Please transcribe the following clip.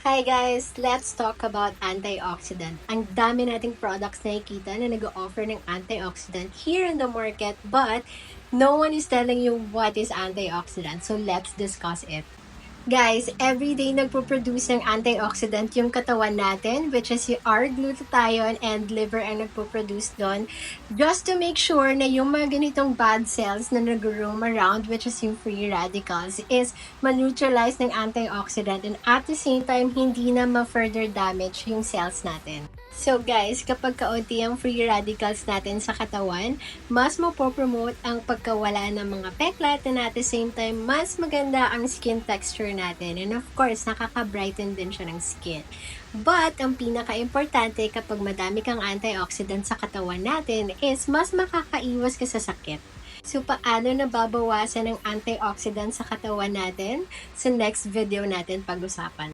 Hi guys! Let's talk about antioxidant. Ang dami nating products na nakikita na nag-offer ng antioxidant here in the market, but no one is telling you what is antioxidant. So let's discuss it. Guys, everyday nagpo-produce ng antioxidant yung katawan natin, which is our glutathione and liver ang nagpo-produce doon, just to make sure na yung mga ganitong bad cells na nag-roam around, which is yung free radicals, is ma-neutralize ng antioxidant and at the same time, hindi na ma-further damage yung cells natin. So guys, kapag kaunti ang free radicals natin sa katawan, mas mapopromote ang pagkawala ng mga peklat and at the same time, mas maganda ang skin texture natin. And of course, nakaka-brighten din siya ng skin. But, ang pinaka-importante kapag madami kang antioxidant sa katawan natin is mas makakaiwas ka sa sakit. So, paano nababawasan ang antioxidant sa katawan natin? Sa next video natin pag-usapan.